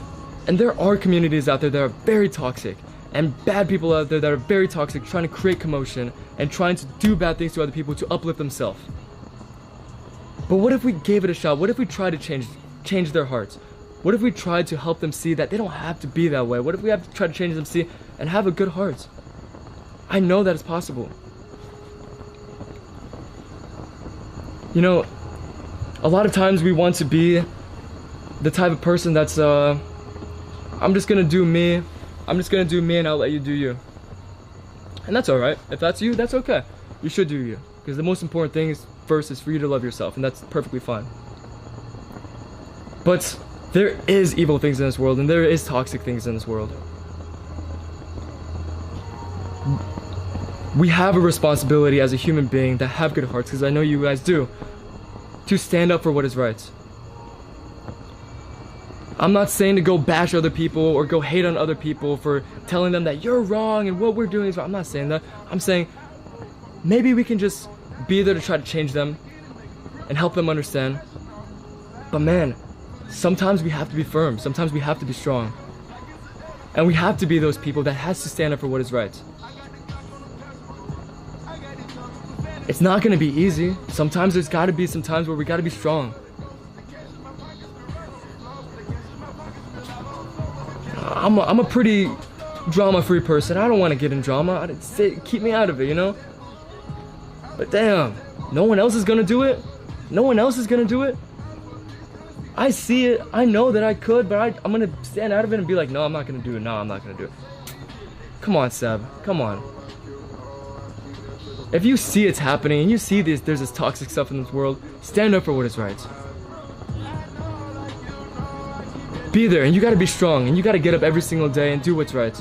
A: And there are communities out there that are very toxic. And bad people out there that are very toxic, trying to create commotion and trying to do bad things to other people to uplift themselves. But what if we gave it a shot? What if we tried to change their hearts? What if we tried to help them see that they don't have to be that way? What if we have to try to change them see and have a good heart? I know that it's possible. A lot of times we want to be the type of person that's, I'm just gonna do me. I'm just gonna do me and I'll let you do you. And that's alright. If that's you, that's okay. You should do you. Because the most important thing is first is for you to love yourself, and that's perfectly fine. But there is evil things in this world, and there is toxic things in this world. We have a responsibility as a human being that have good hearts, because I know you guys do, to stand up for what is right. I'm not saying to go bash other people or go hate on other people for telling them that you're wrong and what we're doing is wrong. I'm not saying that. I'm saying maybe we can just be there to try to change them and help them understand. But man, sometimes we have to be firm. Sometimes we have to be strong. And we have to be those people that has to stand up for what is right. It's not going to be easy. Sometimes there's got to be some times where we got to be strong. I'm a pretty drama-free person. I don't want to get in drama. Keep me out of it, But damn, no one else is gonna do it? No one else is gonna do it? I see it. I know that I could, but I'm gonna stand out of it and be like, no, I'm not gonna do it. No, I'm not gonna do it. Come on, Seb. Come on. If you see it's happening and you see there's this toxic stuff in this world, stand up for what is right. Be there, and you gotta be strong, and you gotta get up every single day and do what's right.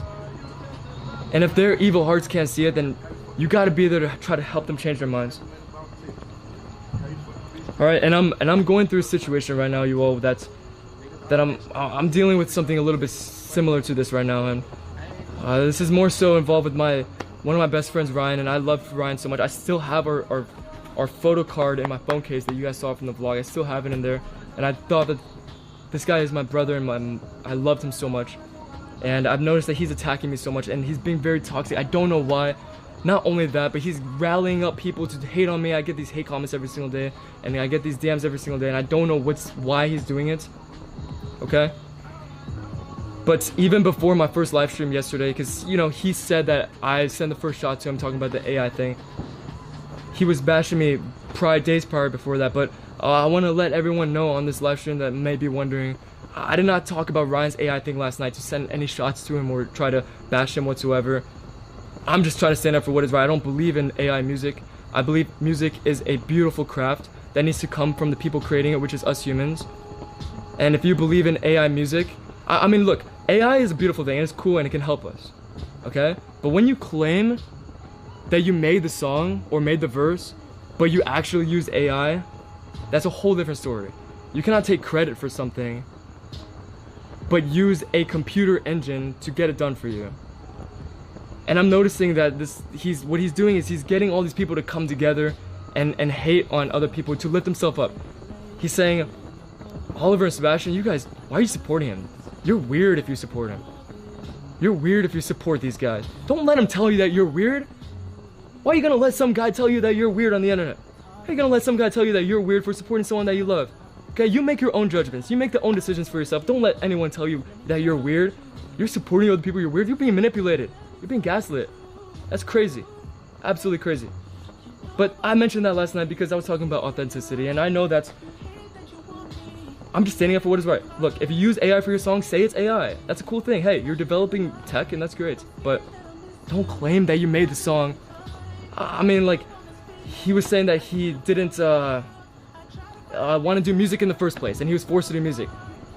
A: And if their evil hearts can't see it, then you gotta be there to try to help them change their minds. All right, and I'm going through a situation right now, you all, that I'm dealing with something a little bit similar to this right now, and this is more so involved with one of my best friends, Ryan, and I love Ryan so much. I still have our photo card in my phone case that you guys saw from the vlog. I still have it in there, and I thought that this guy is my brother, and I loved him so much. And I've noticed that he's attacking me so much, and he's being very toxic. I don't know why. Not only that, but he's rallying up people to hate on me. I get these hate comments every single day, and I get these DMs every single day, and I don't know why he's doing it. Okay? But even before my first live stream yesterday, because, you know, he said that I sent the first shot to him talking about the AI thing. He was bashing me days prior before that, but I want to let everyone know on this live stream that may be wondering, I did not talk about Ryan's AI thing last night to send any shots to him or try to bash him whatsoever. I'm just trying to stand up for what is right. I don't believe in AI music. I believe music is a beautiful craft that needs to come from the people creating it, which is us humans. And if you believe in AI music, I mean, look, AI is a beautiful thing and it's cool and it can help us, okay? But when you claim that you made the song or made the verse, but you actually use AI, that's a whole different story. You cannot take credit for something, but use a computer engine to get it done for you. And I'm noticing that what he's doing is he's getting all these people to come together and hate on other people to lift himself up. He's saying, Oliver and Sebastian, you guys, why are you supporting him? You're weird if you support him. You're weird if you support these guys. Don't let him tell you that you're weird. Why are you gonna let some guy tell you that you're weird on the internet? How are you gonna let some guy tell you that you're weird for supporting someone that you love? Okay, you make your own judgments. You make the own decisions for yourself. Don't let anyone tell you that you're weird. You're supporting other people, you're weird. You're being manipulated. You're being gaslit. That's crazy. Absolutely crazy. But I mentioned that last night because I was talking about authenticity, and I know I'm just standing up for what is right. Look, if you use AI for your song, say it's AI. That's a cool thing. Hey, you're developing tech, and that's great. But don't claim that you made the song. I mean, like, he was saying that he didn't want to do music in the first place, and he was forced to do music.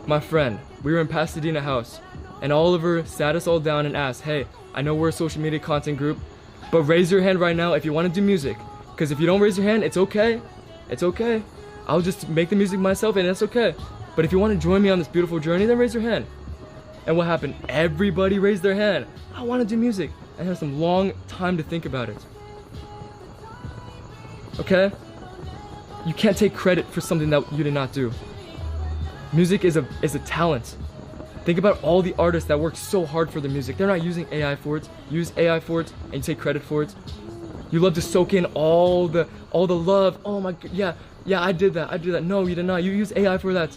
A: My friend, we were in Pasadena house, and Oliver sat us all down and asked, hey, I know we're a social media content group, but raise your hand right now if you want to do music. Because if you don't raise your hand, it's okay. It's okay. I'll just make the music myself, and that's okay. But if you want to join me on this beautiful journey, then raise your hand. And what happened? Everybody raised their hand. I want to do music. I had some long time to think about it. Okay? You can't take credit for something that you did not do. Music is a talent. Think about all the artists that work so hard for their music. They're not using AI for it. Use AI for it, and you take credit for it. You love to soak in all the love. Oh my god, yeah, I did that. No, you did not. You use AI for that.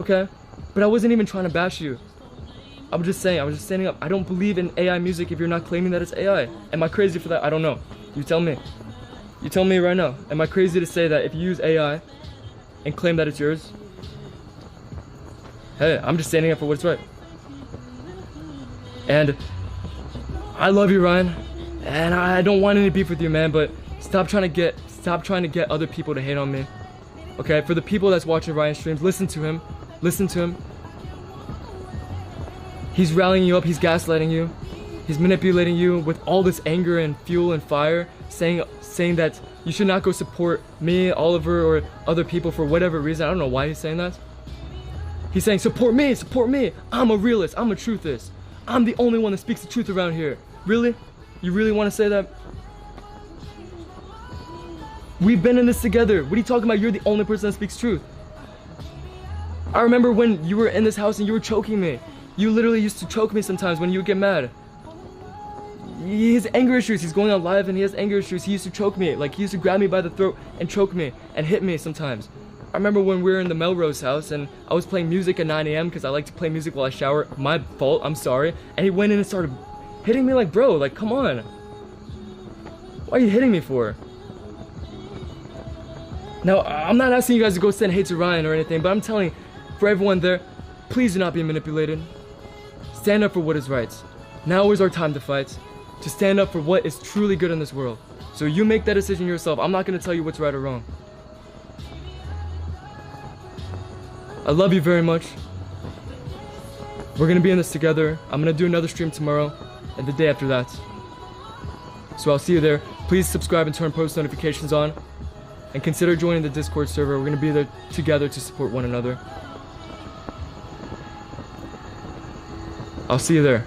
A: Okay? But I wasn't even trying to bash you. I was just standing up. I don't believe in AI music if you're not claiming that it's AI. Am I crazy for that? I don't know. You tell me. You tell me right now. Am I crazy to say that if you use AI and claim that it's yours? Hey, I'm just standing up for what's right. And I love you, Ryan. And I don't want any beef with you, man, but stop trying to get other people to hate on me. Okay? For the people that's watching Ryan streams, listen to him. Listen to him. He's rallying you up, he's gaslighting you. He's manipulating you with all this anger and fuel and fire, saying that you should not go support me, Oliver, or other people for whatever reason. I don't know why he's saying that. He's saying, support me, I'm a realist, I'm a truthist. I'm the only one that speaks the truth around here. Really? You really want to say that? We've been in this together. What are you talking about? You're the only person that speaks truth. I remember when you were in this house and you were choking me. You literally used to choke me sometimes when you would get mad. He has anger issues. He's going on live and he has anger issues. He used to choke me. Like, he used to grab me by the throat and choke me and hit me sometimes. I remember when we were in the Melrose house and I was playing music at 9 a.m. because I like to play music while I shower. My fault, I'm sorry. And he went in and started hitting me like, bro, like, come on. What are you hitting me for? Now, I'm not asking you guys to go send hate to Ryan or anything, but I'm telling for everyone there, please do not be manipulated. Stand up for what is right. Now is our time to fight, to stand up for what is truly good in this world. So you make that decision yourself. I'm not going to tell you what's right or wrong. I love you very much. We're going to be in this together. I'm going to do another stream tomorrow and the day after that. So I'll see you there. Please subscribe and turn post notifications on. And consider joining the Discord server. We're going to be there together to support one another. I'll see you there.